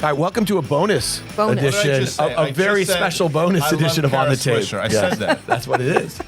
All right, welcome to a bonus edition, a very special bonus edition of On the Tape. I said that. That's what it is.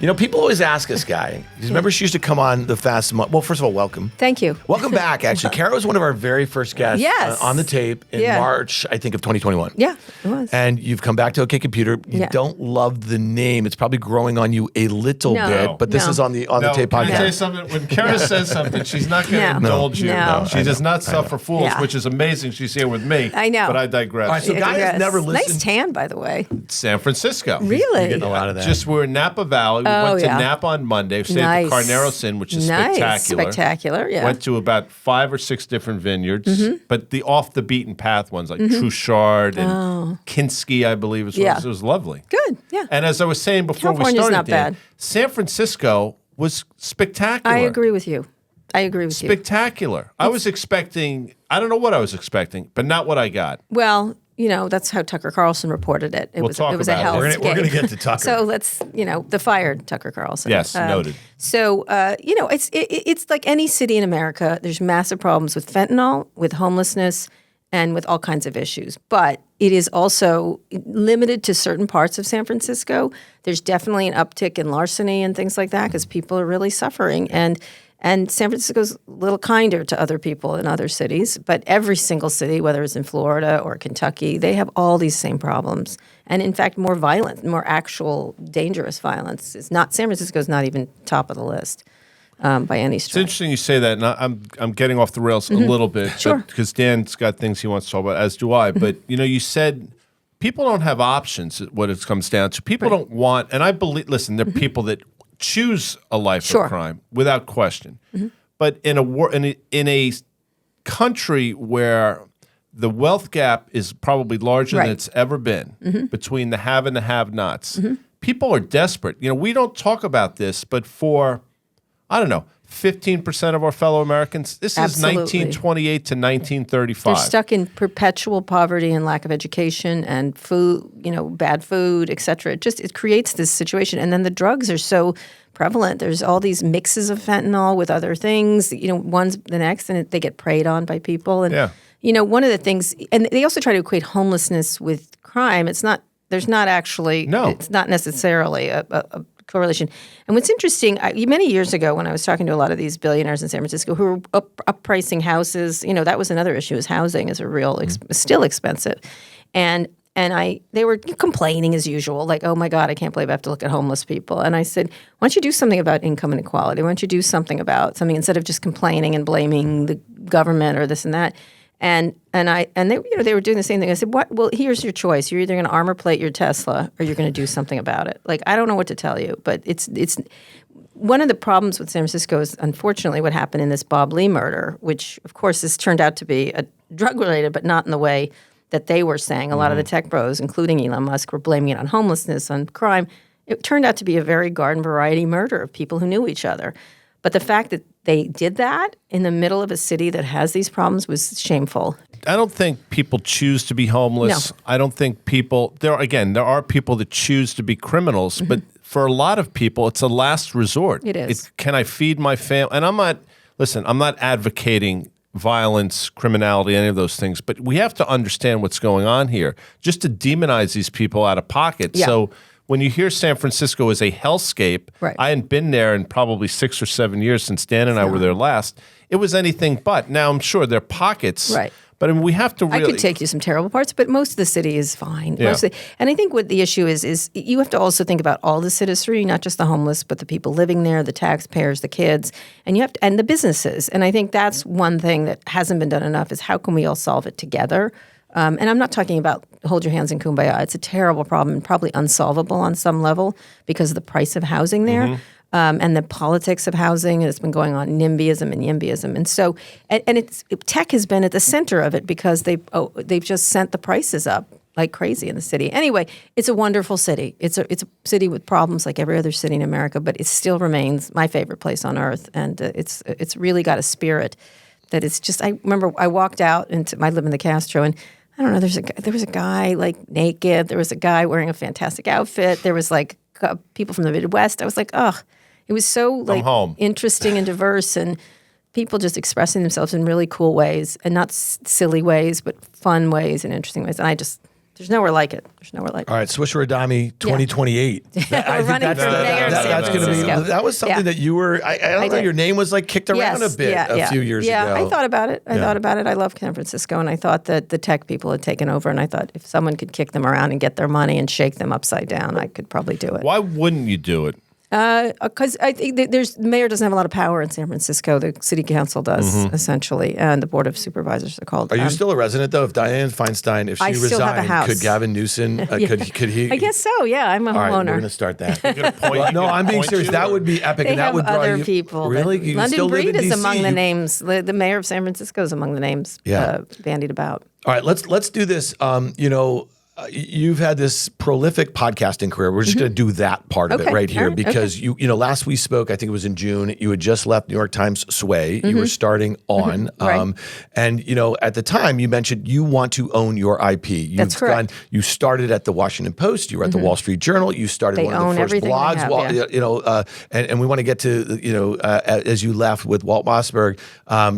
You know, people always ask us, Guy. Remember, she used to come on the Fast Month. Well, first of all, welcome. Thank you. Welcome back, actually. Kara was one of our very first guests on the tape in March, I think, of 2021. Yeah, it was. And you've come back to OK Computer. You don't love the name. It's probably growing on you a little bit, but this is on the tape podcast. Can I tell you something? When Kara says something, she's not going to indulge you. No. She does not suffer fools, which is amazing. She's here with me. I know. But I digress. All right, so Guy has never listened. Nice tan, by the way. San Francisco. Really? You're getting a lot of that. Just we're in Napa Valley. We went to Napa on Monday. We stayed at the Carneros Inn, which is spectacular. Spectacular, yeah. Went to about 5 or 6 different vineyards, but the off-the-beaten-path ones, like Truchard and Kinski, I believe, it was lovely. Good, yeah. And as I was saying before California's we started, not bad. San Francisco was spectacular. I agree with you. Spectacular. I was expecting, I don't know what I was expecting, but not what I got. Well, you know, that's how Tucker Carlson reported it. It was a hellscape. We're going to get to Tucker. So let's, the fired Tucker Carlson. Yes, noted. So, it's like any city in America. There's massive problems with fentanyl, with homelessness, and with all kinds of issues. But it is also limited to certain parts of San Francisco. There's definitely an uptick in larceny and things like that because people are really suffering. And San Francisco's a little kinder to other people in other cities, but every single city, whether it's in Florida or Kentucky, they have all these same problems. And in fact, more violent, more actual dangerous violence. San Francisco's not even top of the list by any stretch. It's interesting you say that, and I'm getting off the rails a little bit. Sure. Because Dan's got things he wants to talk about, as do I. But, you said people don't have options, what it comes down to. People don't want, and I believe, listen, there are people that choose a life of crime without question, but in a country where the wealth gap is probably larger than it's ever been between the have and the have-nots, people are desperate. We don't talk about this, but for 15% of our fellow Americans, this is 1928 to 1935. They're stuck in perpetual poverty and lack of education and food, bad food, et cetera. It creates this situation. And then the drugs are so prevalent. There's all these mixes of fentanyl with other things, one's the next, and they get preyed on by people. And, one of the things, and they also try to equate homelessness with crime. It's not necessarily a correlation. And what's interesting, many years ago when I was talking to a lot of these billionaires in San Francisco who were uppricing houses, that was another issue, is housing is still expensive. And they were complaining as usual, like, oh my God, I can't believe I have to look at homeless people. And I said, why don't you do something about income inequality? Why don't you do something about something instead of just complaining and blaming the government or this and that? And they were doing the same thing. I said, "What? Well, here's your choice. You're either going to armor plate your Tesla or you're going to do something about it." Like, I don't know what to tell you, but it's one of the problems with San Francisco is unfortunately what happened in this Bob Lee murder, which of course has turned out to be drug related, but not in the way that they were saying. A lot of the tech bros, including Elon Musk, were blaming it on homelessness, on crime. It turned out to be a very garden variety murder of people who knew each other. But the fact that they did that in the middle of a city that has these problems was shameful. I don't think people choose to be homeless. No. I don't think there are people that choose to be criminals, but for a lot of people, it's a last resort. It is. Can I feed my family? And I'm not advocating violence, criminality, any of those things, but we have to understand what's going on here. Just to demonize these people out of pocket. Yeah. So when you hear San Francisco is a hellscape, I hadn't been there in probably 6 or 7 years since Dan and I were there last. It was anything but. Now, I'm sure there are pockets. Right. But we have to really... I could take you some terrible parts, but most of the city is fine. Yeah. And I think what the issue is you have to also think about all the citizenry, not just the homeless, but the people living there, the taxpayers, the kids, and the businesses. And I think that's one thing that hasn't been done enough is how can we all solve it together? And I'm not talking about hold your hands in kumbaya. It's a terrible problem and probably unsolvable on some level because of the price of housing there. And the politics of housing, and it's been going on NIMBYism and YIMBYism. And so, tech has been at the center of it because they've just sent the prices up like crazy in the city. Anyway, it's a wonderful city. It's a city with problems like every other city in America, but it still remains my favorite place on earth. And it's really got a spirit that it's just, I remember I walked out I live in the Castro, and I don't know, there was a guy like naked. There was a guy wearing a fantastic outfit. There was like people from the Midwest. I was like, oh, it was so like interesting and diverse. And people just expressing themselves in really cool ways, and not silly ways, but fun ways and interesting ways. And there's nowhere like it. There's nowhere like it. All right, Swisher Adami, 2028. We're running for mayor of San Francisco. That was something that you were. I don't know. Your name was like kicked around a bit a few years ago. Yeah, I thought about it. I thought about it. I love San Francisco, and I thought that the tech people had taken over. And I thought if someone could kick them around and get their money and shake them upside down, I could probably do it. Why wouldn't you do it? Because I think the mayor doesn't have a lot of power in San Francisco. The city council does, essentially, and the board of supervisors are called. Are you still a resident, though? If Dianne Feinstein, if she resigned, could Gavin Newsom, could he? I guess so, yeah. I'm a homeowner. All right, we're going to start that. No, I'm being serious. That would be epic, and that would draw other people. Really? You London Breed is DC? among the names. The mayor of San Francisco is among the names bandied about. All right, let's do this. You've had this prolific podcasting career. We're just going to do that part of it right here because you last we spoke, I think it was in June. You had just left New York Times Sway. You were starting on, and at the time you mentioned you want to own your IP. That's correct. You started at the Washington Post. You were at the Wall Street Journal. You started one of the first blogs. And we want to get to as you left with Walt Mossberg,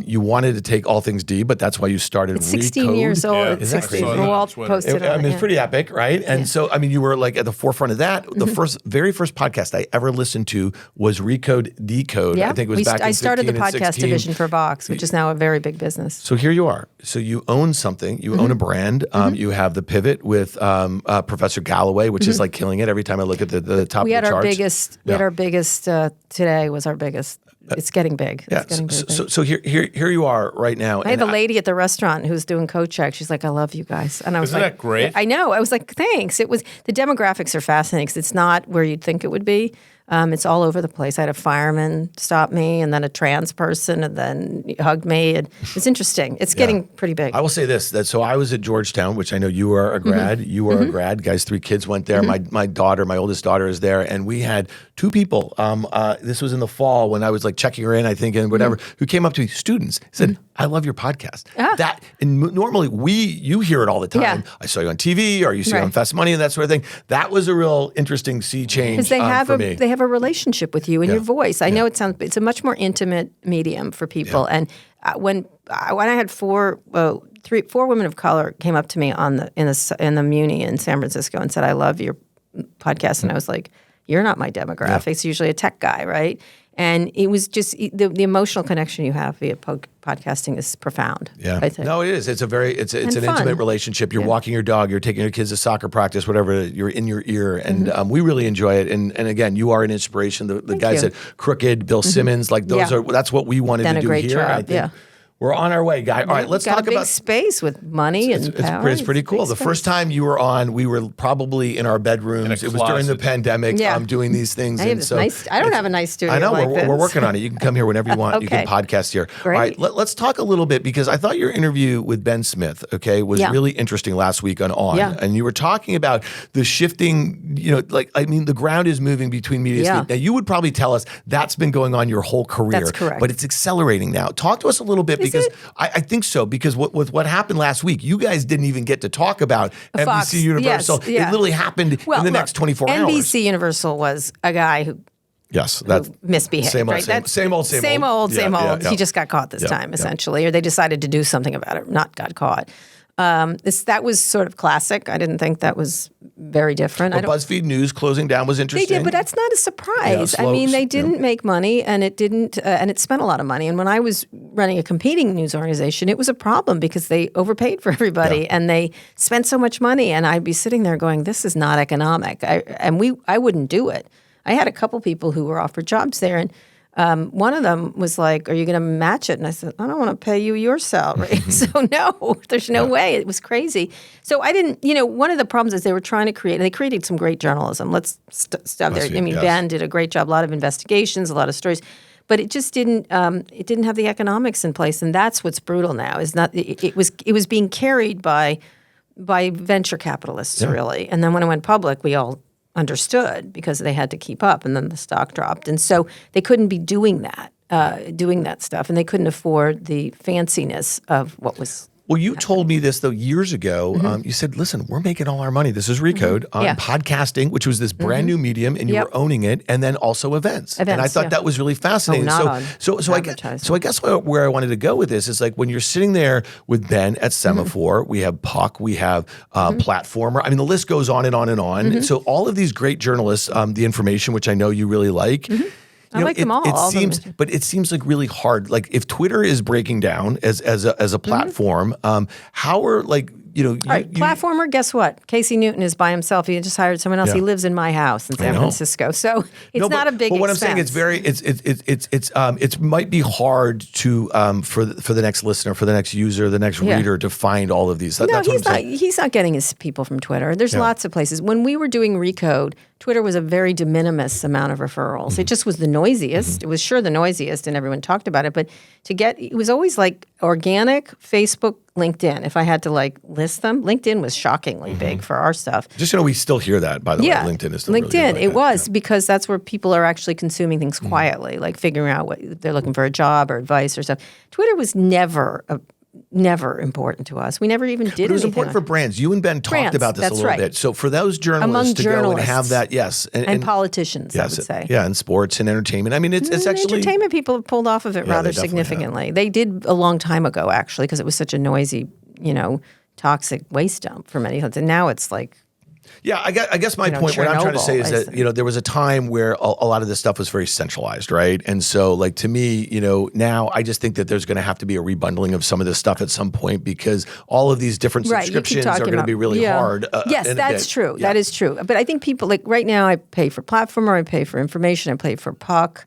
you wanted to take all things D, but that's why you started. It's 16 years old. It's 16. Walt posted on it. Pretty epic, right? And so, you were like at the forefront of that. The very first podcast I ever listened to was Recode Decode. Yeah. I think it was back in 2015 I started the podcast 16. division for Vox, which is now a very big business. So here you are. So you own something. You own a brand. You have the Pivot with Professor Galloway, which is like killing it every time I look at the top of the charts. We had our biggest today was our biggest. It's getting big. It's getting big. So here you are right now. I had the lady at the restaurant who's doing coat check. She's like, "I love you guys," and I was Isn't that great? I know. I was like, "Thanks." It was the demographics are fascinating because it's not where you'd think it would be. It's all over the place. I had a fireman stop me, and then a trans person, and then he hugged me. And it's interesting. It's getting pretty big. I will say this: so I was at Georgetown, which I know you are a grad. You were a grad. Guys, 3 kids went there. My oldest daughter, is there, and we had 2 people. This was in the fall when I was like checking her in, I think, and whatever, who came up to me, students, said, "I love your podcast." That and normally you hear it all the time. Yeah. I saw you on TV, or you see it on Fast Money, and that sort of thing. That was a real interesting sea change for me. They have a relationship with you and your voice. I know it's a much more intimate medium for people. And when I had 4 women of color came up to me in the Muni in San Francisco and said, "I love your podcast," and I was like, "You're not my demographic. It's usually a tech guy, right?" And it was just the emotional connection you have via podcasting is profound. Yeah, I think. No, it is. It's an intimate relationship. You're walking your dog. You're taking your kids to soccer practice. Whatever. You're in your ear, and we really enjoy it. And again, you are an inspiration. The guys at Crooked, Bill Simmons, like those are. That's what we wanted to do here. Job. I think we're on our way, guy. All right, let's talk about. Got a big space with money and power. It's pretty cool. The first time you were on, we were probably in our bedrooms. It was during the pandemic. Doing these things. I don't have a nice studio. I know. Like we're working on it. You can come here whenever you want. You can podcast here. Great. All right, let's talk a little bit because I thought your interview with Ben Smith, was really interesting last week on and you were talking about the shifting. The ground is moving between media. Yeah. Now you would probably tell us that's been going on your whole career. That's correct. But it's accelerating now. Talk to us a little bit. Because I think so. Because with what happened last week, you guys didn't even get to talk about Fox, NBC Universal. It literally happened in the next 24 hours. NBC Universal was a guy who misbehaved. Same old. He just got caught this time, essentially, or they decided to do something about it. Not got caught. That was sort of classic. I didn't think that was very different. But BuzzFeed News closing down was interesting. They did, but that's not a surprise. They didn't make money, and it didn't, and it spent a lot of money. And when I was running a competing news organization, it was a problem because they overpaid for everybody, and they spent so much money. And I'd be sitting there going, "This is not economic." I wouldn't do it. I had a couple people who were offered jobs there, and one of them was like, "Are you going to match it?" And I said, "I don't want to pay you your salary." So no, there's no way. It was crazy. So I didn't, one of the problems is they created some great journalism. Let's stop there. Ben did a great job, a lot of investigations, a lot of stories. But it just didn't have the economics in place. And that's what's brutal now is not, it was being carried by venture capitalists really. And then when it went public, we all understood because they had to keep up, and then the stock dropped. And so they couldn't be doing that stuff, and they couldn't afford the fanciness of what was Well, you told me this though years ago. You said, "Listen, we're making all our money. This is Recode on podcasting, which was this brand new medium, and you were owning it, and then also events." And I thought that was really fascinating. So I guess where I wanted to go with this is like when you're sitting there with Ben at Semaphore, we have Puck, we have Platformer. I mean, the list goes on and on and on. So all of these great journalists, the information, which I know you really like. I like them all. But it seems like really hard. Like if Twitter is breaking down as a platform, how are like all right, Platformer, guess what? Casey Newton is by himself. He just hired someone else. He lives in my house in San Francisco, so it's not a big. But what expense. I'm saying, it might be hard to for the next listener, for the next user, the next reader to find all of these. He's not getting his people from Twitter. There's lots of places. When we were doing Recode, Twitter was a very de minimis amount of referrals. It just was the noisiest. It was sure the noisiest, and everyone talked about it. But it was always like organic, Facebook, LinkedIn. If I had to like list them, LinkedIn was shockingly big for our stuff. Just we still hear that, by the way. LinkedIn is still LinkedIn. Really good it was because that's where people are actually consuming things quietly, like figuring out what they're looking for, a job or advice or stuff. Twitter was never important to us. We never even did anything. But it was important for brands. You and Ben talked about this a little bit. So for those journalists go and have that, and politicians, I would say. Yeah, and sports and entertainment. I mean, it's actually... Entertainment people have pulled off of it rather significantly. They did a long time ago, actually, because it was such a noisy, toxic waste dump for many. And now it's like... Yeah, I guess my point, what I'm trying to say is that, there was a time where a lot of this stuff was very centralized, right? And so, like, to me, now I just think that there's going to have to be a rebundling of some of this stuff at some point because all of these different subscriptions are going to be really hard. Yes, that's true. Yeah. That is true. But I think people, like, right now I pay for Platformer, I pay for information, I pay for Puck.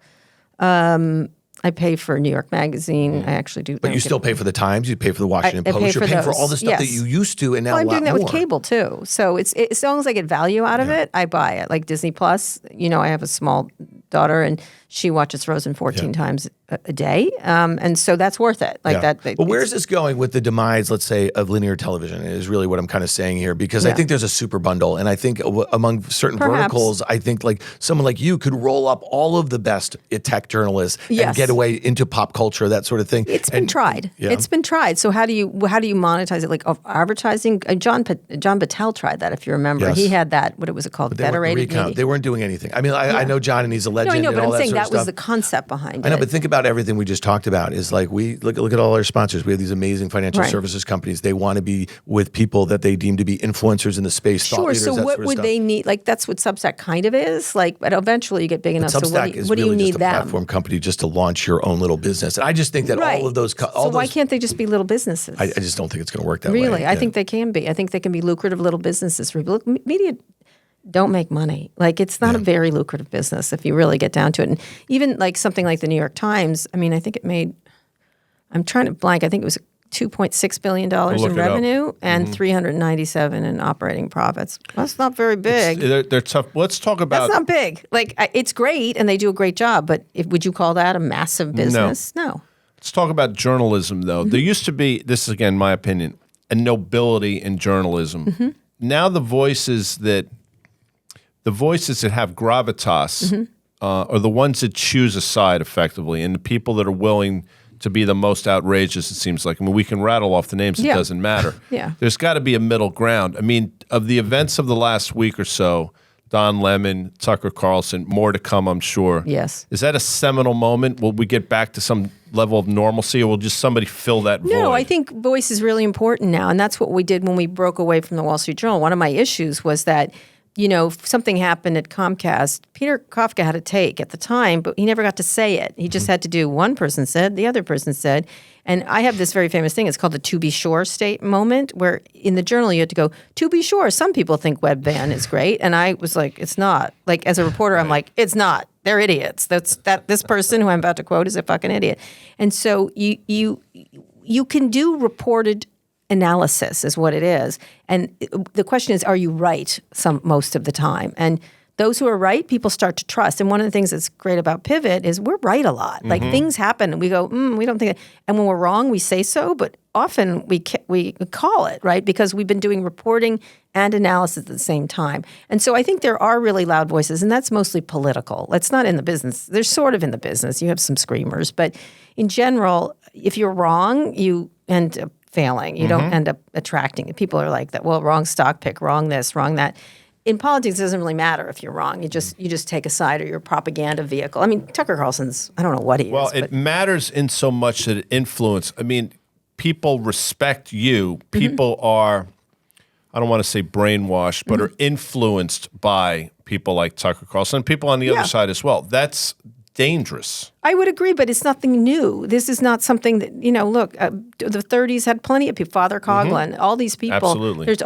I pay for New York Magazine. I actually do. But you still pay for the Times. You pay for the Washington Post. You're paying for all the stuff that you used to, and now I'm a lot doing that more. with cable too. So it's as long as I get value out of it, I buy it. Like Disney Plus. I have a small daughter, and she watches Frozen 14 times a day, and so that's worth it. Like that. Well, where is this going with the demise, let's say, of linear television? Is really what I'm kind of saying here, because I think there's a super bundle, and I think among certain verticals, I think like someone like you could roll up all of the best tech journalists and get away into pop culture, that sort of thing. It's been tried. Yeah. It's been tried. So how do you monetize it? Like advertising? John Patel tried that, if you remember. Yes. He had that. What was it called? Federated Media. They weren't doing anything. I mean, I know John, and he's a legend. No, I know, and but all I'm saying that was the concept behind it. I know, but think about everything we just talked about. Is like we look at all our sponsors. We have these amazing financial services companies. They want to be with people that they deem to be influencers in the space. Thought leaders, so what would they need? Like that's what Substack kind of is. Like, but eventually you get big enough. Substack so what do you need? Just a platform company just to launch your own little business. And I just think that all of those. Why can't they just be little businesses? I just don't think it's going to work that way. Really, I think they can be. I think they can be lucrative little businesses. Look, media don't make money. Like it's not a very lucrative business if you really get down to it. And even like something like the New York Times, I mean, I think it made, I'm trying to blank, I think it was $2.6 billion in revenue and $397 in operating profits. That's not very big. They're tough. Let's talk about... That's not big. Like it's great and they do a great job, but would you call that a massive business? No. Let's talk about journalism though. There used to be, this is again my opinion, a nobility in journalism. Now the voices that have gravitas are the ones that choose a side effectively, and the people that are willing to be the most outrageous, it seems like. I mean, we can rattle off the names. It doesn't matter. There's got to be a middle ground. I mean, of the events of the last week or so, Don Lemon, Tucker Carlson, more to come, I'm sure. Yes. Is that a seminal moment? Will we get back to some level of normalcy, or will just somebody fill that void? No, I think voice is really important now, and that's what we did when we broke away from the Wall Street Journal. One of my issues was that if something happened at Comcast, Peter Kafka had a take at the time, but he never got to say it. He just had to do one person said, the other person said. And I have this very famous thing. It's called the to be sure state moment, where in the Journal you had to go, to be sure, some people think webvan is great. And I was like, it's not. Like as a reporter, I'm like, it's not. They're idiots. This person who I'm about to quote is a fucking idiot. And so you can do reported analysis is what it is. And the question is, are you right most of the time? And those who are right, people start to trust. And one of the things that's great about Pivot is we're right a lot. Like things happen and we go, we don't think that. And when we're wrong, we say so, but often we call it, right? Because we've been doing reporting and analysis at the same time. And so I think there are really loud voices, and that's mostly political. That's not in the business. They're sort of in the business. You have some screamers. But in general, if you're wrong, and failing. You don't end up attracting it. People are like that. Well, wrong stock pick, wrong this, wrong that. In politics, it doesn't really matter if you're wrong. You just take a side or you're a propaganda vehicle. I mean, Tucker Carlson's, I don't know what he is. Well, it matters in so much that it influences. I mean, people respect you. People are, I don't want to say brainwashed, but are influenced by people like Tucker Carlson and people on the other side as well. That's dangerous. I would agree, but it's nothing new. This is not something that, look, the 30s had plenty of people, Father Coughlin, all these people. Absolutely. There's,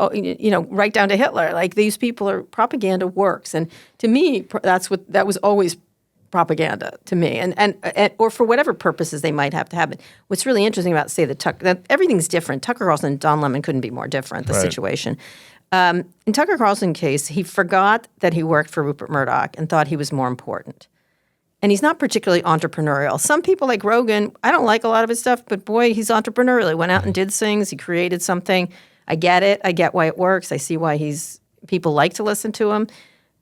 right down to Hitler. Like, these people are, propaganda works. And to me, that was always propaganda to me, and or for whatever purposes they might have to have it. What's really interesting about, say, that everything's different. Tucker Carlson and Don Lemon couldn't be more different, the situation. In Tucker Carlson's case, he forgot that he worked for Rupert Murdoch and thought he was more important. And he's not particularly entrepreneurial. Some people like Rogan, I don't like a lot of his stuff, but boy, he's entrepreneurial. He went out and did things. He created something. I get it. I get why it works. I see why people like to listen to him.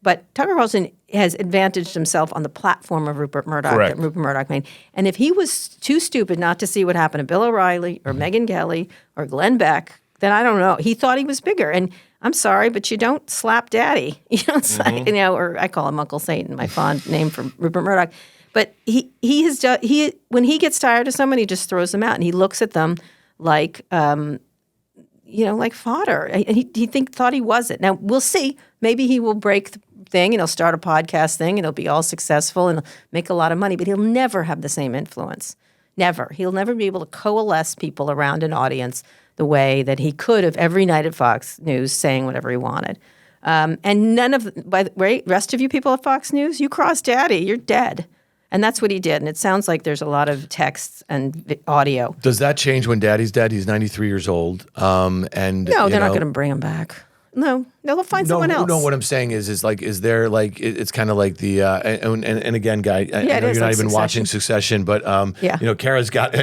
But Tucker Carlson has advantaged himself on the platform of Rupert Murdoch that Rupert Murdoch made. And if he was too stupid not to see what happened to Bill O'Reilly or Megyn Kelly or Glenn Beck, then I don't know. He thought he was bigger. And I'm sorry, but you don't slap daddy. It's like, or I call him Uncle Satan, my fond name for Rupert Murdoch. But when he gets tired of someone, he just throws them out, and he looks at them like, like fodder. He thought he wasn't. Now we'll see. Maybe he will break the thing, and he'll start a podcast thing, and he'll be all successful, and he'll make a lot of money. But he'll never have the same influence. Never. He'll never be able to coalesce people around an audience the way that he could have every night at Fox News saying whatever he wanted. And none of the rest of you people at Fox News, you crossed daddy, you're dead. And that's what he did. And it sounds like there's a lot of texts and audio. Does that change when daddy's dead? He's 93 years old. No, they're not going to bring him back. No, they'll find someone else. No, what I'm saying is there like, it's kind of like the, and again, Guy, I know you're not even watching Succession, but, Kara's got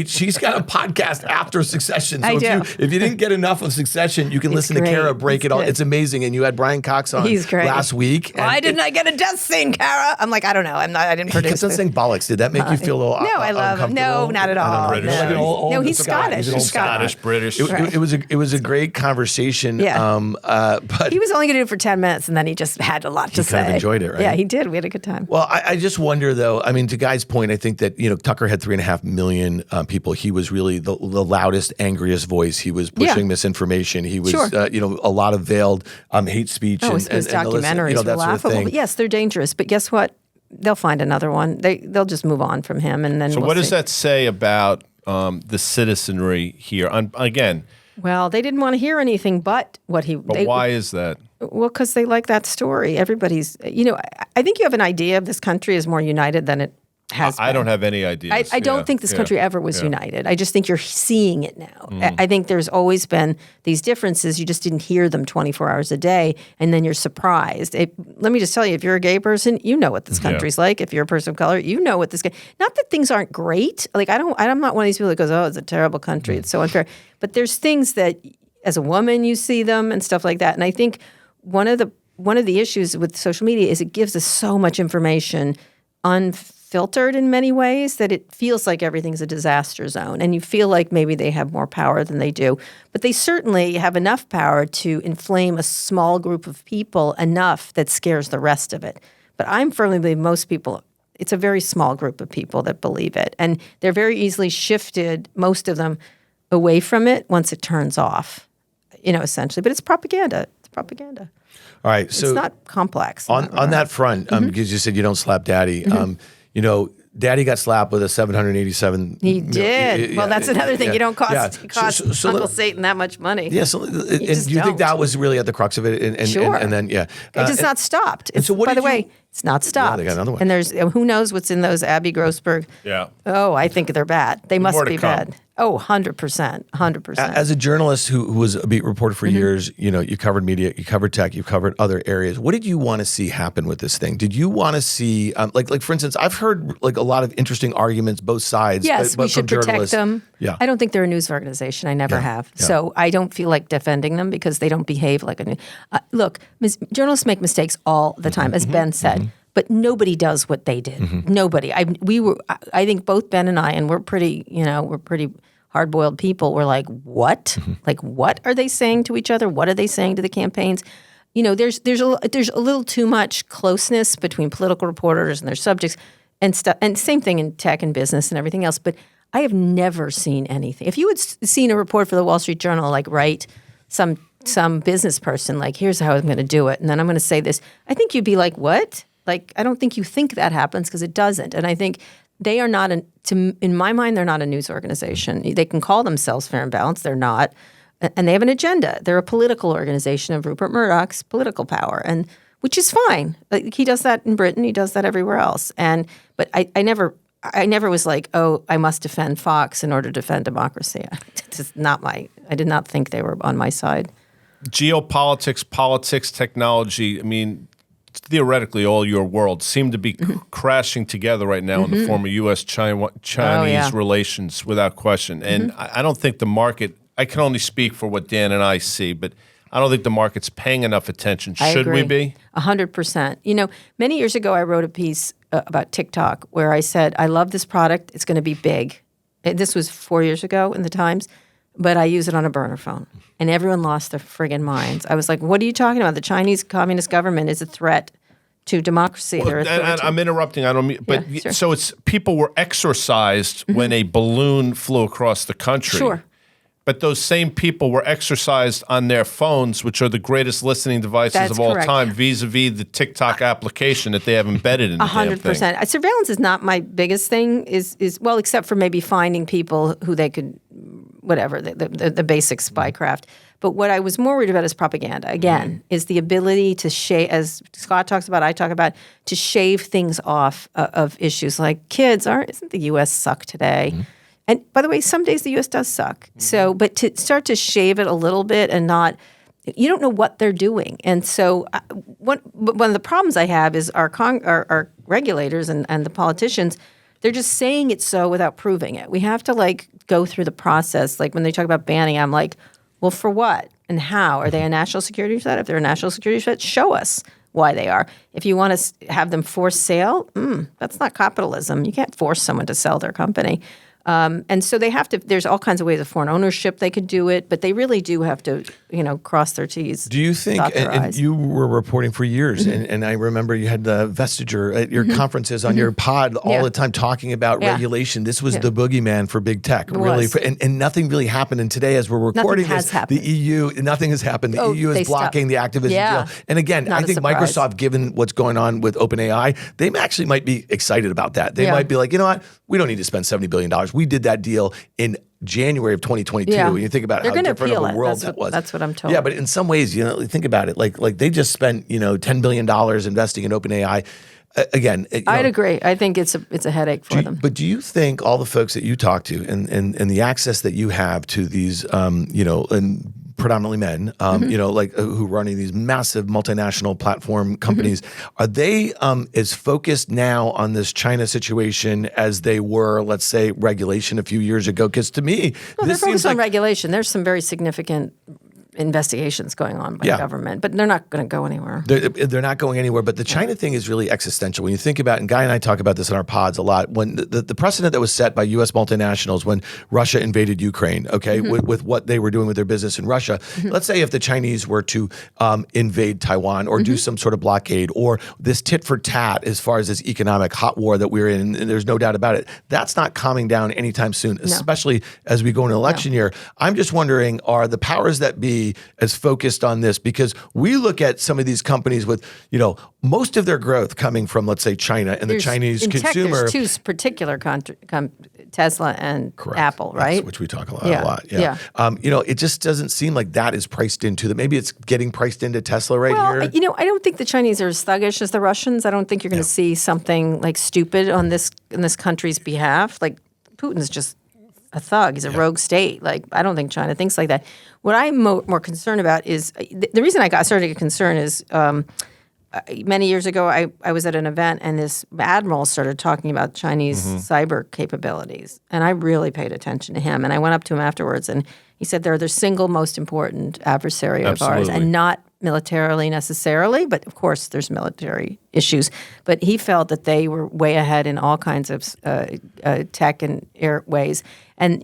she's got a podcast after Succession. So if you didn't get enough of Succession, you can listen to Kara break it all. It's amazing. And you had Brian Cox on last week. Why didn't I get a death scene, Kara? I'm like, I don't know. I didn't produce it. He kept on saying bollocks. Did that make you feel a little No, I love him. No, not at all. No, he's Scottish. He's Scottish, British. It was a great conversation. Yeah. But he was only going to do it for 10 minutes, and then he just had a lot to say. He kind of enjoyed it, right? Yeah, he did. We had a good time. Well, I just wonder, though, I mean, to Guy's point, I think that, Tucker had 3.5 million people. He was really the loudest, angriest voice. He was pushing misinformation. He was, a lot of veiled hate speech. His documentaries were laughable. Sort of thing. But yes, they're dangerous. But guess what? They'll find another one. They'll just move on from him, and then So what does that say about the citizenry here? Again... Well, they didn't want to hear anything but what he... But why is that? Well, because they like that story. Everybody's... I think you have an idea of this country is more united than it has been. I don't have any ideas. I don't think this country ever was united. I just think you're seeing it now. I think there's always been these differences. You just didn't hear them 24 hours a day, and then you're surprised. Let me just tell you, if you're a gay person, you know what this country's like. If you're a person of color, you know what this... Not that things aren't great. Like, I'm not one of these people that goes, oh, it's a terrible country. It's so unfair. But there's things that, as a woman, you see them and stuff like that. And I think one of the issues with social media is it gives us so much information unfiltered in many ways that it feels like everything's a disaster zone. And you feel like maybe they have more power than they do. But they certainly have enough power to inflame a small group of people enough that scares the rest of it. But I'm firmly believe most people, it's a very small group of people that believe it. And they're very easily shifted, most of them, away from it once it turns off, essentially. But it's propaganda. It's propaganda. All right. So it's not complex. On that front, because you said you don't slap daddy, daddy got slapped with a 787. He did. Well, that's another thing. You don't cost Uncle Satan that much money. Yeah. So, and do you think that was really at the crux of it? Sure. And then, it's not stopped. By the way, it's not stopped. Yeah, they got another one. And there's who knows what's in those Abby Grossberg. Yeah. Oh, I think they're bad. They must be bad. Oh, 100%. 100%. As a journalist who was a beat reporter for years, you covered media, you covered tech, you covered other areas. What did you want to see happen with this thing? Did you want to see, like for instance, I've heard like a lot of interesting arguments, both sides. Yes, but we should protect them. Yeah. I don't think they're a news organization. I never have. Yeah. So I don't feel like defending them because they don't behave like a news. Look, journalists make mistakes all the time, as Ben said. But nobody does what they did. Nobody. I think both Ben and I, and we're pretty hard-boiled people were like, what? Like, what are they saying to each other? What are they saying to the campaigns? There's a little too much closeness between political reporters and their subjects and stuff. And same thing in tech and business and everything else. But I have never seen anything. If you had seen a report for the Wall Street Journal, like write some business person, like, here's how I'm going to do it, and then I'm going to say this, I think you'd be like, what? Like, I don't think you think that happens, because it doesn't. And I think they are not, in my mind, they're not a news organization. They can call themselves Fair and Balanced. They're not. And they have an agenda. They're a political organization of Rupert Murdoch's political power, and which is fine. Like, he does that in Britain. He does that everywhere else. But I never was like, oh, I must defend Fox in order to defend democracy. It's not I did not think they were on my side. Geopolitics, politics, technology, I mean, theoretically, all your worlds seem to be crashing together right now in the form of U.S.-Chinese relations, without question. And I don't think the market, I can only speak for what Dan and I see, but I don't think the market's paying enough attention. Should we be? 100%. Many years ago, I wrote a piece about TikTok where I said, I love this product. It's going to be big. This was 4 years ago in the Times, but I use it on a burner phone. And everyone lost their friggin' minds. I was like, what are you talking about? The Chinese Communist government is a threat to democracy. Well, and I'm interrupting. I don't mean, but Yeah, sure. So it's people were exorcised when a balloon flew across the country. Sure. But those same people were exercised on their phones, which are the greatest listening devices That's of all correct. time, vis-a-vis the TikTok application that they have embedded in the damn thing. 100%. Surveillance is not my biggest thing, is well, except for maybe finding people who they could, whatever, the basic spycraft. But what I was more worried about is propaganda, again, is the ability to shave, as Scott talks about, I talk about, to shave things off of issues like kids isn't the U.S. suck today? And by the way, some days the U.S. does suck. So, but to start to shave it a little bit and not, you don't know what they're doing. And so one of the problems I have is our regulators and the politicians, they're just saying it so without proving it. We have to go through the process. Like when they talk about banning, I'm like, well, for what and how? Are they a national security threat? If they're a national security threat, show us why they are. If you want to have them force sale, that's not capitalism. You can't force someone to sell their company. And so they have to, there's all kinds of ways of foreign ownership they could do it, but they really do have to, cross their T's. Do you think, and you were reporting for years, and I remember you had the Vestiger at your conferences on your pod all the time talking about regulation. This was the boogeyman for big tech, really. And nothing really happened. And today, as we're recording this, the EU, nothing has happened. The EU is blocking the activist deal. And again, I think Microsoft, given what's going on with OpenAI, they actually might be excited about that. They might be like, you know what? We don't need to spend $70 billion. We did that deal in January of 2022. When you think about how different of a world that was. That's what I'm told. Yeah, but in some ways, think about it. Like they just spent, $10 billion investing in OpenAI. Again, I'd agree. I think it's a headache for them. But do you think all the folks that you talk to and the access that you have to these, and predominantly men, who are running these massive multinational platform companies, are they as focused now on this China situation as they were, let's say, regulation a few years ago? Because to me, they're focused on regulation. There's some very significant investigations going on by the government, but they're not going to go anywhere. They're not going anywhere. But the China thing is really existential. When you think about, and Guy and I talk about this in our pods a lot, when the precedent that was set by U.S. multinationals when Russia invaded Ukraine, with what they were doing with their business in Russia, let's say if the Chinese were to invade Taiwan or do some sort of blockade or this tit for tat as far as this economic hot war that we're in, and there's no doubt about it, that's not calming down anytime soon, especially as we go into election year. I'm just wondering, are the powers that be as focused on this? Because we look at some of these companies with, most of their growth coming from, let's say, China and the Chinese consumer. Tech, there's two particular Tesla and Apple, right? That's which we talk a lot. Yeah. It just doesn't seem like that is priced into the. Maybe it's getting priced into Tesla here. I don't think the Chinese are as thuggish as the Russians. I don't think you're going to see something like stupid in this country's behalf. Like Putin's just a thug. He's a rogue state. Like, I don't think China thinks like that. What I'm more concerned about is the reason I started to get concerned is many years ago I was at an event and this admiral started talking about Chinese cyber capabilities, and I really paid attention to him. And I went up to him afterwards and he said they're the single most important adversary of ours, and not militarily necessarily, but of course there's military issues. But he felt that they were way ahead in all kinds of tech and airways. And,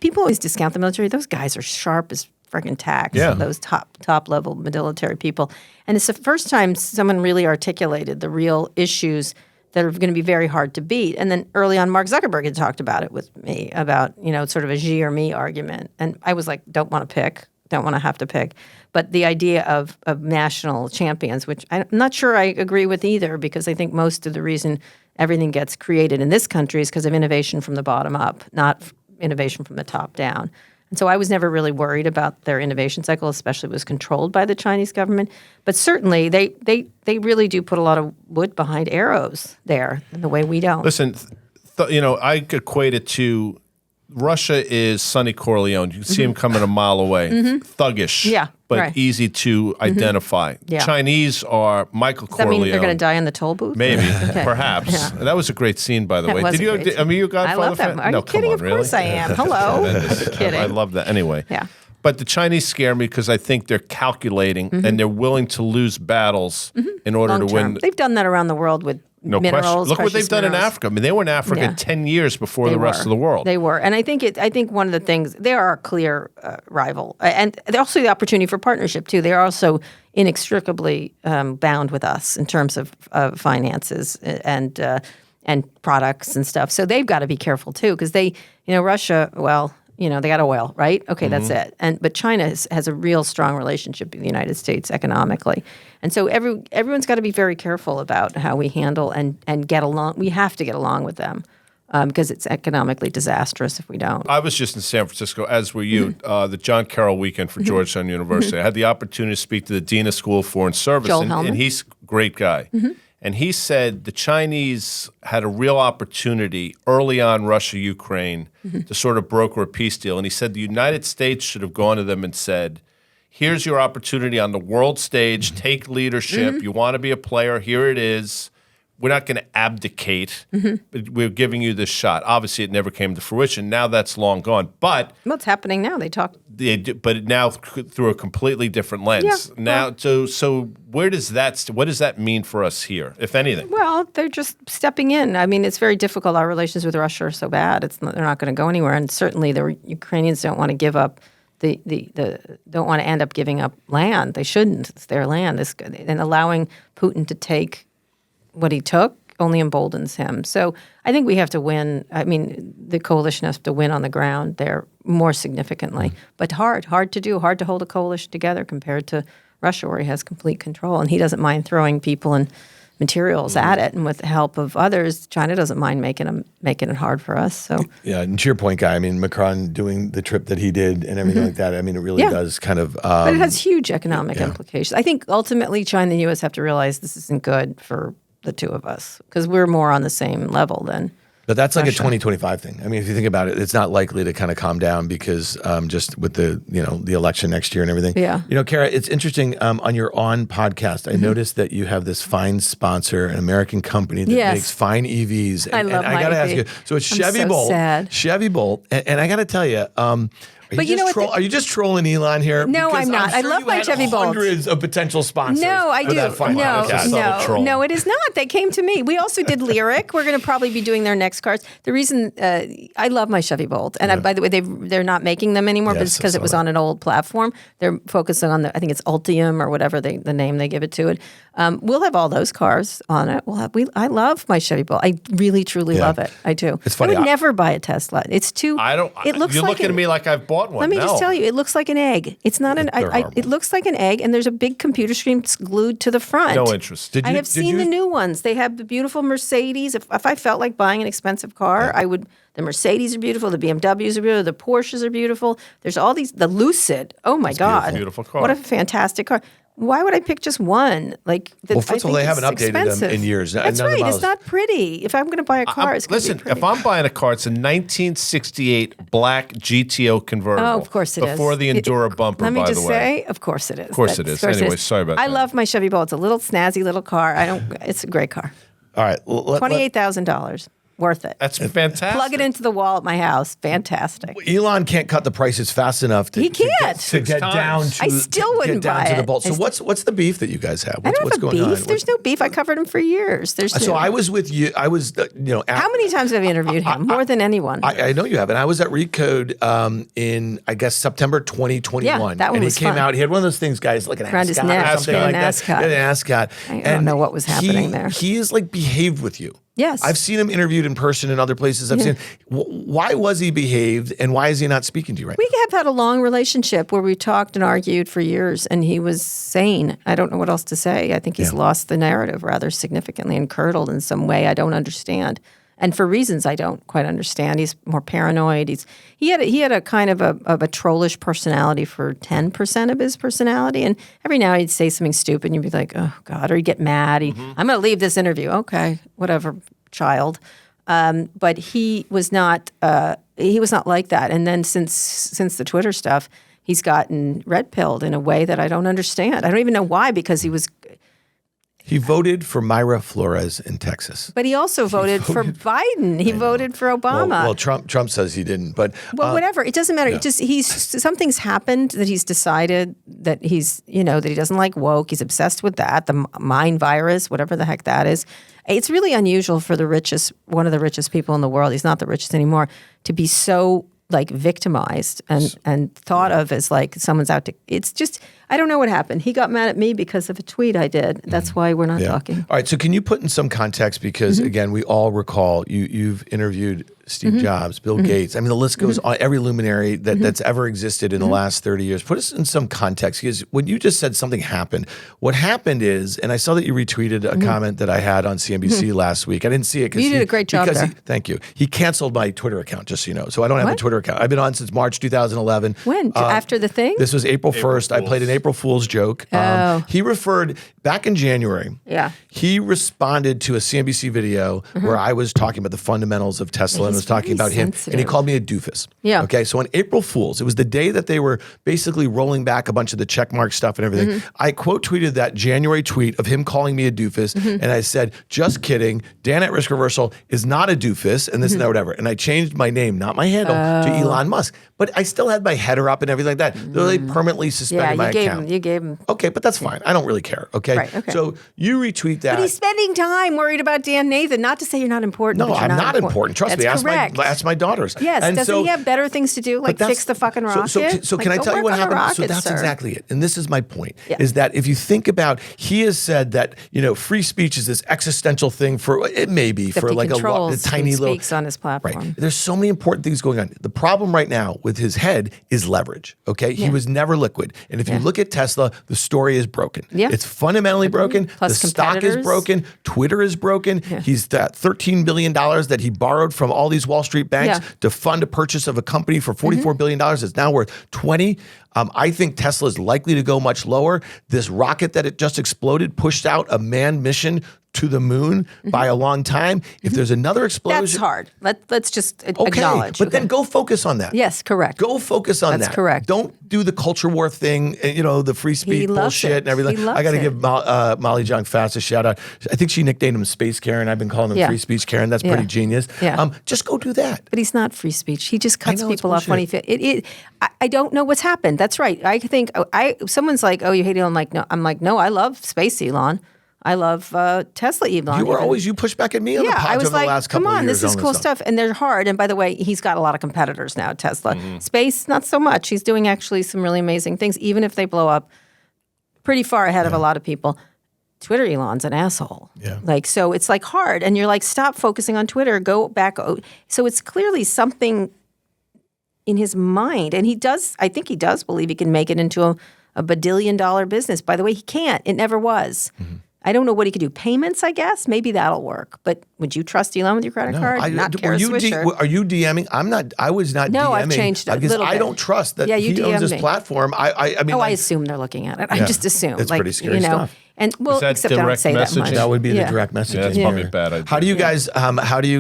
people always discount the military. Those guys are sharp as friggin' tacks, those top level military people. And it's the first time someone really articulated the real issues that are going to be very hard to beat. And then early on, Mark Zuckerberg had talked about it with me, about, sort of a Xi or me argument. And I was like, don't want to have to pick. But the idea of national champions, which I'm not sure I agree with either, because I think most of the reason everything gets created in this country is because of innovation from the bottom up, not innovation from the top down. And so I was never really worried about their innovation cycle, especially if it was controlled by the Chinese government. But certainly they really do put a lot of wood behind arrows there in the way we don't. Listen, I equate it to Russia is Sonny Corleone. You can see him coming a mile away. Thuggish, but easy to identify. Chinese are Michael Corleone. Does that mean they're going to die in the toll booth? Maybe, perhaps. Yeah. That was a great scene, by the way. Did you? You a Godfather I love that. fan? Are you kidding? Of course I am. Hello. Kidding. I love that. Anyway. Yeah. But the Chinese scare me because I think they're calculating and they're willing to lose battles in order to win. They've done that around the world with minerals. Question. Look what they've done in Africa. I mean, they were in Africa 10 years before the rest of the world. They were. And I think one of the things, they are a clear rival. And also the opportunity for partnership, too. They are also inextricably bound with us in terms of finances and products and stuff. So they've got to be careful, too, because Russia, they got oil, right? Okay, that's it. But China has a real strong relationship with the United States economically. And so everyone's got to be very careful about how we handle and get along. We have to get along with them because it's economically disastrous if we don't. I was just in San Francisco, as were you, the John Carroll weekend for Georgetown University. I had the opportunity to speak to the Dean of School of Foreign Service, and he's a great guy. And he said the Chinese had a real opportunity early on Russia-Ukraine to sort of broker a peace deal. And he said the United States should have gone to them and said, here's your opportunity on the world stage. Take leadership. You want to be a player. Here it is. We're not going to abdicate, but we're giving you this shot. Obviously, it never came to fruition. Now that's long gone. But what's happening now? But now through a completely different lens. Now, so what does that mean for us here, if anything? Well, they're just stepping in. I mean, it's very difficult. Our relations with Russia are so bad. They're not going to go anywhere. And certainly, the Ukrainians don't want to give up. Don't want to end up giving up land. They shouldn't. It's their land. And allowing Putin to take what he took only emboldens him. So I think we have to win. I mean, the coalition has to win on the ground there more significantly. But hard to do, hard to hold a coalition together compared to Russia, where he has complete control. And he doesn't mind throwing people and materials at it. And with the help of others, China doesn't mind making it hard for us. So yeah, and to your point, Guy, I mean, Macron doing the trip that he did and everything like that, I mean, it really does kind of... but it has huge economic implications. I think ultimately China and the U.S. have to realize this isn't good for the two of us, because we're more on the same level than But that's like Russia. a 2025 thing. I mean, if you think about it, it's not likely to kind of calm down because just with the election next year and everything. Yeah. Kara, it's interesting on your podcast, I noticed that you have this fine sponsor, an American company that makes fine EVs. And, I love and I got to ask you, so it's Chevy Bolt. Sad. Chevy Bolt. And I got to tell you, But are you just trolling Elon here? No, Because I'm not. sure I love you my had Chevy Bolt. Hundreds of potential sponsors. No, I for do. that fine podcast. No, it is not. They came to me. We also did Lyric. We're going to probably be doing their next cars. The reason I love my Chevy Bolt, and by the way, they're not making them anymore, but it's because it was on an old platform. They're focusing on I think it's Ultium or whatever the name they give it to it. We'll have all those cars on it. I love my Chevy Bolt. I really, truly love it. I do. It's funny. I would never buy a Tesla. It's too. I don't. It looks you're like looking at me like I've bought one. Let me just tell you, it looks like an egg. It's not an. It looks like an egg, and there's a big computer screen glued to the front. No interest. I have seen the new ones. They have the beautiful Mercedes. If I felt like buying an expensive car, I would. The Mercedes are beautiful. The BMWs are beautiful. The Porsches are beautiful. There's all these. The Lucid. Oh my God! Beautiful car. What a fantastic car. Why would I pick just one? Well, first of all, they haven't updated them in years. That's right. It's not pretty. If I'm going to buy a car, it's going to be pretty. If I'm buying a car, it's a 1968 black GTO convertible. Oh, of course it is. Before the Endura bumper, by the way. Let me just say, of course it is. Of course it is. Anyway, sorry about that. I love my Chevy Bolt. It's a little snazzy little car. It's a great car. All right. $28,000. Worth it. That's fantastic. Plug it into the wall at my house. Fantastic. Elon can't cut the prices fast enough. He can't. to get down to. I still wouldn't get down buy to the it. bolt. So what's the beef that you guys have? I don't What's have a going beef. on? There's no beef. I covered him for years. So I was with you. I was How many times have you interviewed him? More than anyone. I know you have, and I was at Recode in I guess September 2021. Yeah, that one and was he came fun. out. He had one of those things, guys, like an Around his ascot neck. or something Yeah, like an that. ascot. Yeah, an ascot. I don't know what was happening there. He is like behaved with you. Yes. I've seen him interviewed in person in other places. I've seen. Why was he behaved, and why is he not speaking to you right We have had a long relationship where we talked and argued for years, and he was sane. I don't know what else to say. I think he's lost the narrative rather significantly and curdled in some way I don't understand. And for reasons I don't quite understand. He's more paranoid. He had a kind of a trollish personality for 10% of his personality. And every now and he'd say something stupid and you'd be like, oh God, or he'd get mad. I'm going to leave this interview. Okay, whatever, child. But he was not like that. And then since the Twitter stuff, he's gotten red-pilled in a way that I don't understand. I don't even know why, because He voted for Mayra Flores in Texas. But he also voted for Biden. He voted for Obama. Well, Trump says he didn't, but whatever. It doesn't matter. Yeah. Something's happened that he's decided that that he doesn't like woke. He's obsessed with that, the mind virus, whatever the heck that is. It's really unusual for one of the richest people in the world. He's not the richest anymore, to be so like victimized and thought of as like someone's out to. It's just, I don't know what happened. He got mad at me because of a tweet I did. That's why we're not talking. All right. So can you put in some context, because again, we all recall you've interviewed Steve Jobs, Bill Gates. I mean, the list goes on. Every luminary that's ever existed in the last 30 years. Put us in some context, because when you just said something happened, what happened is, and I saw that you retweeted a comment that I had on CNBC last week. I didn't see it. You did a great job there. Thank you. He canceled my Twitter account, just so you know. So I don't have a Twitter account. I've been on since March 2011. When? After the thing? This was April 1st. I played an April Fool's joke. He referred, back in January, he responded to a CNBC video where I was talking about the fundamentals of Tesla and was talking about him. And he called me a doofus. Yeah. Okay. So on April Fool's, it was the day that they were basically rolling back a bunch of the checkmark stuff and everything. I quote tweeted that January tweet of him calling me a doofus. And I said, just kidding. Dan at Risk Reversal is not a doofus and this and that, whatever. And I changed my name, not my handle, to Elon Musk. But I still had my header up and everything like that. They permanently suspended my account. You gave him. Okay, but that's fine. I don't really care. Okay. Right, okay. So you retweet that. But he's spending time worried about Dan Nathan. Not to say you're not important. No, but you're I'm not important. Trust me. That's correct. Ask my daughters. Yes. And doesn't he have better things to do, like fix the fucking rocket? So can I tell you what happened? So that's exactly it. And this is my point, is that if you think about, he has said that, free speech is this existential thing for, it may be, Except for he like a tiny little. speaks on his platform. Right. There's so many important things going on. The problem right now with his head is leverage. Okay. He was never liquid. And if you look at Tesla, the story is broken. Yeah. It's fundamentally broken. Plus the stock is broken. Twitter is broken. Yeah. He's that $13 billion that he borrowed from all these Wall Street banks to fund a purchase of a company for $44 billion. It's now worth 20. I think Tesla is likely to go much lower. This rocket that it just exploded pushed out a manned mission to the moon by a long time. If there's another explosion, that's hard. Let's just acknowledge. But then go focus on that. Yes, correct. Go focus on that. That's correct. Don't do the culture war thing. The free speech bullshit and everything. He loves I got to it. give Molly Jong Fast a shout out. I think she nicknamed him Space Karen. I've been calling him Free Speech Karen. That's pretty genius. Yeah. Just go do that. But he's not free speech. He just cuts people off when he bullshit. I don't know what's happened. That's right. I think someone's like, oh, you hate Elon. I'm like, no, I love space Elon. I love Tesla Elon. You push back at me on the pod I was over the last couple come on, of years. This is cool stuff. And they're hard. And by the way, he's got a lot of competitors now, Tesla. Space, not so much. He's doing actually some really amazing things, even if they blow up pretty far ahead of a lot of people. Twitter Elon's an asshole. Yeah. So it's like hard. And you're like, stop focusing on Twitter. Go back. So it's clearly something in his mind. And I think he does believe he can make it into a $1 business. By the way, he can't. It never was. I don't know what he could do. Payments, I guess. Maybe that'll work. But would you trust Elon with your credit card? Not Kara Swisher. Are you DMing? I'm not. I was not DMing. No, I've changed it a because little I bit. don't trust that you he owns DM'd this me. platform. I mean, I assume they're looking at it. I just assume. It's pretty scary stuff. And well, Is that except I don't direct say that much. messaging? That would be the direct messaging. Yeah, that's probably a bad idea. How do you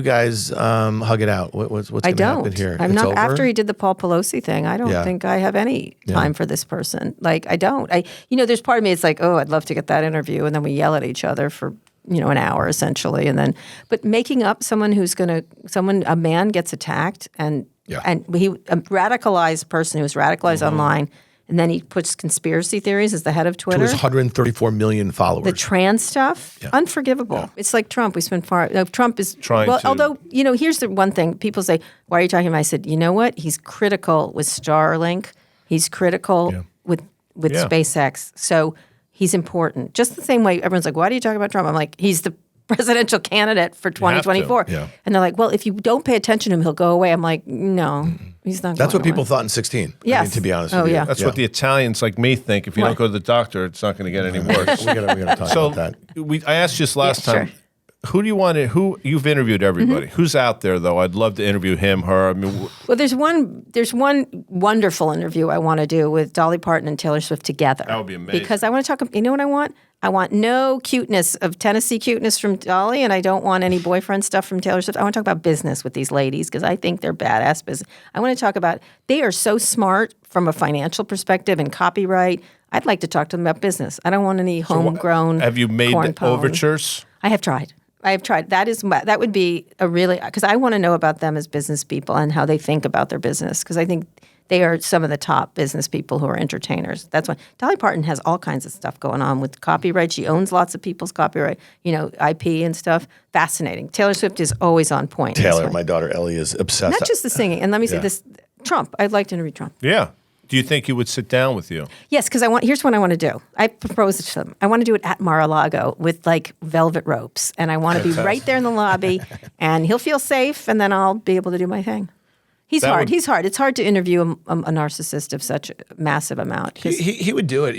guys hug it out? What's going to happen here? I'm It's not. over? After he did the Paul Pelosi thing, I don't think I have any time for this person. Like I don't. There's part of me. It's like, oh, I'd love to get that interview, and then we yell at each other for an hour essentially, and then but making up a man gets attacked and he a radicalized person who was radicalized online. And then he puts conspiracy theories as the head of Twitter. To his 134 million followers. The trans stuff, unforgivable. Yeah. It's like Trump. Trump is trying to. Although, here's the one thing. People say, why are you talking about? I said, you know what? He's critical with Starlink. He's critical with SpaceX. So he's important. Just the same way everyone's like, why do you talk about Trump? I'm like, he's the presidential candidate for 2024. Yeah. And they're like, well, if you don't pay attention to him, he'll go away. I'm like, no, he's not That's going what people away. thought in 16. Yes. I mean, to be honest with you. Yeah. That's what the Italians like me think. If you don't go to the doctor, it's not going to get any worse. we gotta talk about that. I asked you this last time. Sure. Who do you want to? Who you've interviewed everybody? Who's out there though? I'd love to interview him, her. I mean, well, there's one wonderful interview I want to do with Dolly Parton and Taylor Swift together. That would be amazing. Because I want to talk. You know what I want? I want no cuteness of Tennessee cuteness from Dolly, and I don't want any boyfriend stuff from Taylor Swift. I want to talk about business with these ladies because I think they're badass business. I want to talk about they are so smart from a financial perspective and copyright. I'd like to talk to them about business. I don't want any homegrown. have you made corn the pone. overtures? I have tried. That would be a really because I want to know about them as business people and how they think about their business because I think they are some of the top business people who are entertainers. That's why Dolly Parton has all kinds of stuff going on with copyright. She owns lots of people's copyright, IP and stuff. Fascinating. Taylor Swift is always on point. Taylor, my daughter Ellie is obsessed. Not just the singing. And let me say this: Trump. I'd like to interview Trump. Yeah. Do you think he would sit down with you? Yes, because here's what I want to do. I proposed to them. I want to do it at Mar-a-Lago with like velvet ropes, and I want to be right there in the lobby, and he'll feel safe, and then I'll be able to do my thing. He's hard. He's hard. It's hard to interview a narcissist of such a massive amount. He would do it.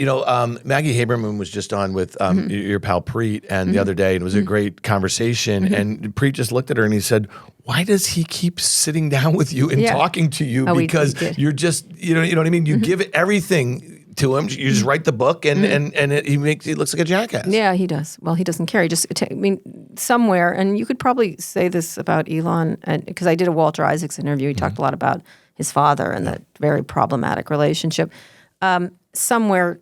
Maggie Haberman was just on with your pal Preet and the other day, and it was a great conversation. And Preet just looked at her and he said, "Why does he keep sitting down with you and talking to you? Because you're just, you know what I mean? You give it everything to him. You just write the book, and he looks like a jackass." Yeah, he does. Well, he doesn't care. Somewhere, and you could probably say this about Elon, because I did a Walter Isaacs interview. He talked a lot about his father and that very problematic relationship. Somewhere,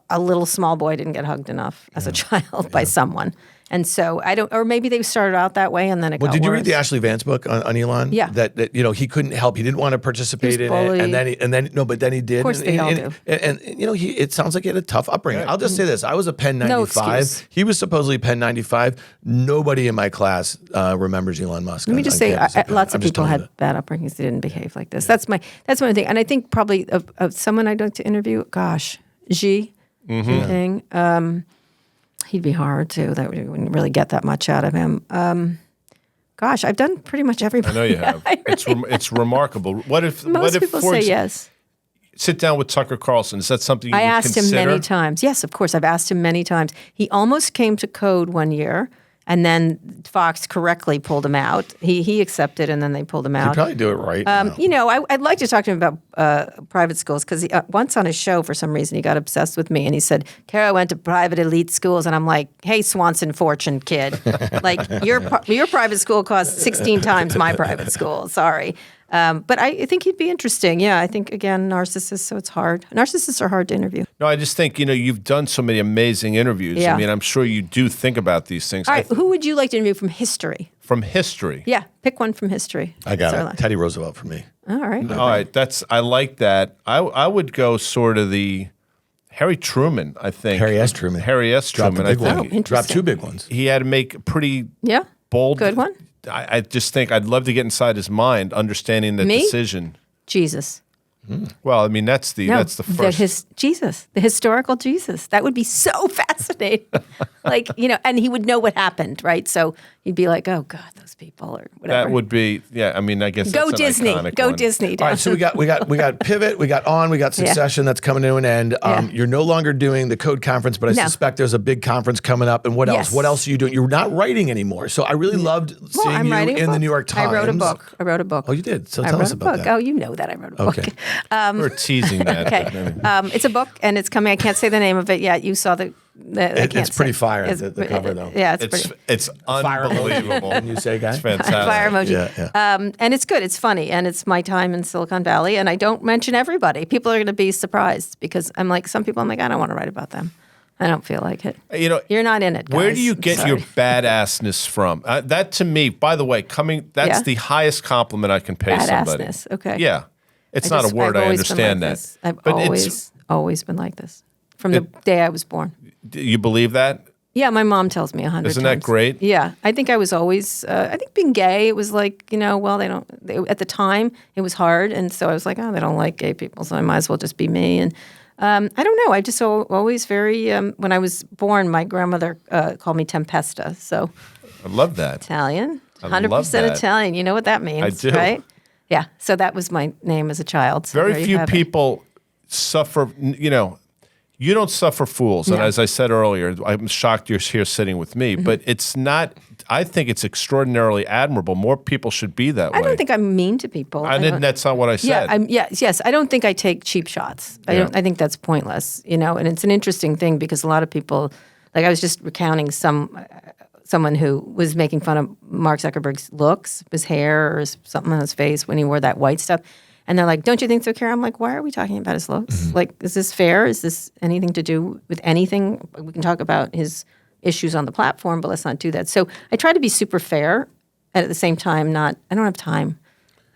a little small boy didn't get hugged enough as a child by someone. And so or maybe they started out that way and then it got worse. Did you read the Ashley Vance book on Elon? Yeah. That he couldn't help. He didn't want to participate in it, but then he did. Of course, they all do. And it sounds like he had a tough upbringing. I'll just say this: I was a Penn 95. No excuse. He was supposedly Penn 95. Nobody in my class remembers Elon Musk. Let me just say, lots of people had bad upbringings. They didn't behave like this. That's my thing. And I think probably of someone I'd like to interview. Gosh, Xi Jinping. He'd be hard too. That we wouldn't really get that much out of him. Gosh, I've done pretty much everybody. I know you have. It's remarkable. What if most people say yes? Sit down with Tucker Carlson. Is that something you would asked consider? him many times. Yes, of course. I've asked him many times. He almost came to Code one year, and then Fox correctly pulled him out. He accepted, and then they pulled him out. He'd probably do it right. I'd like to talk to him about private schools because once on his show, for some reason, he got obsessed with me, and he said, "Kara went to private elite schools," and I'm like, "Hey, Swanson Fortune kid, like your private school costs 16 times my private school. Sorry." But I think he'd be interesting. Yeah, I think, again, narcissists, so it's hard. Narcissists are hard to interview. No, I just think, you've done so many amazing interviews. Yeah. I mean, I'm sure you do think about these things. All right, who would you like to interview from history? From history? Yeah, pick one from history. I got it. Teddy Roosevelt for me. All right. All right, I like that. I would go sort of the Harry Truman, I think. Harry S. Truman. Harry S. Dropped Truman, a big I one. think. interesting. Dropped two big ones. He had to make a pretty bold. Good one. I just think I'd love to get inside his mind, understanding the decision. Jesus. Well, I mean, that's the first. Jesus, the historical Jesus. That would be so fascinating. And he would know what happened, right? So he'd be like, "Oh God, those people," or whatever. That would be, I mean, I guess go that's Disney, an iconic go one. Disney. All right, so we got Pivot, we got On, we got Succession that's coming to an end. You're no longer doing the Code Conference, but I suspect there's a big conference coming up. And what else? Yes. What else are you doing? You're not writing anymore. So I really loved seeing you in the New York Times. I wrote a book. Oh, you did? So tell us about that. Oh, you know that I wrote a book. Okay. We're teasing that. Okay. It's a book, and it's coming. I can't say the name of it yet. You saw it's pretty fire, the cover, though. Yeah, it's unbelievable. Can you say, guy? It's fantastic. Fire emoji. Yeah. And it's good. It's funny. And it's my time in Silicon Valley. And I don't mention everybody. People are going to be surprised because I'm like, some people, I'm like, I don't want to write about them. I don't feel like it. You're not in it, guys. Where do you I'm get sorry. your badassness from? That to me, by the way, that's the highest compliment I can pay somebody. Badassness, okay. Yeah. It's not a word. I've I always been understand like that. this. I've But always been like this from the day I was born. You believe that? Yeah, my mom tells me 100 times. Isn't that great? Yeah, I think I was always. I think being gay, it was like at the time it was hard, and so I was like, oh, they don't like gay people, so I might as well just be me. And I don't know. I just always very. When I was born, my grandmother called me Tempesta. So I love that. Italian, I love 100% that. Italian. You know what that means, I do. right? Yeah. So that was my name as a child. So Very there you few have it. people suffer. You don't suffer fools. And No. as I said earlier, I'm shocked you're here sitting with me. Mm-hmm. But it's not. I think it's extraordinarily admirable. More people should be that way. I don't think I'm mean to people. That's not what I said. Yeah, yes. I don't think I take cheap shots. I think that's pointless, And it's an interesting thing because a lot of people, like I was just recounting someone who was making fun of Mark Zuckerberg's looks, his hair or something on his face when he wore that white stuff. And they're like, don't you think so, Kara? I'm like, why are we talking about his looks? Mm-hmm. Like, is this fair? Is this anything to do with anything? We can talk about his issues on the platform, but let's not do that. So I try to be super fair and at the same time I don't have time.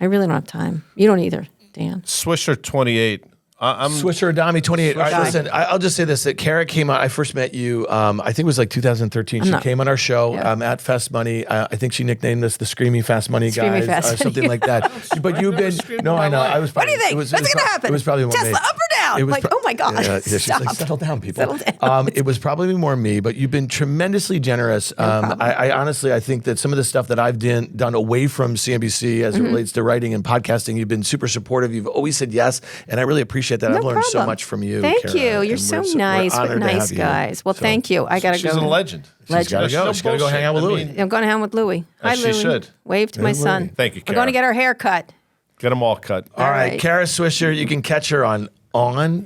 I really don't have time. You don't either, Dan. Swisher 28. Swisher Adami 28. All right, Swisher. listen, I'll just say this: that Kara came on. I first met you. I think it was like 2013. She came on our show at Fast Money. I think she nicknamed us the Screaming Fast Money Screaming guys, Fast or something Money. like that. But you've been no, I know. I was. What do you think? What's going to happen? It was probably more Tesla me. up or down? Like, oh my God. Yeah, she's like, Stop. settle down, people. Settle down. It was probably more me, but you've been tremendously generous. I honestly, I think that some of the stuff that I've done away from CNBC as it relates to writing and podcasting, you've been super supportive. You've always said yes, and I really appreciate that. No I've learned so problem. much from you. Thank Kara, you. You're and so we're nice. We're honored to nice have you. guys. Well, So, thank you. I got to go. She's a legend. She's got to go. No She's got to go hang out with bullshit. Louis. I'm going to hang with Louie. Hi, As she Louie. should. Wave to my son. Thank you, We're going Kara. to get our hair cut. Get them all cut. All right, right. Kara Swisher, you can catch her on.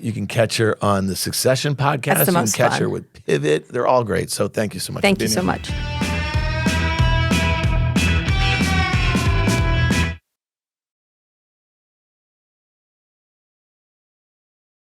You can catch her on the Succession podcast. That's the You can most catch fun. her with Pivot. They're all great. So thank you so much. Thank for you being so here. much.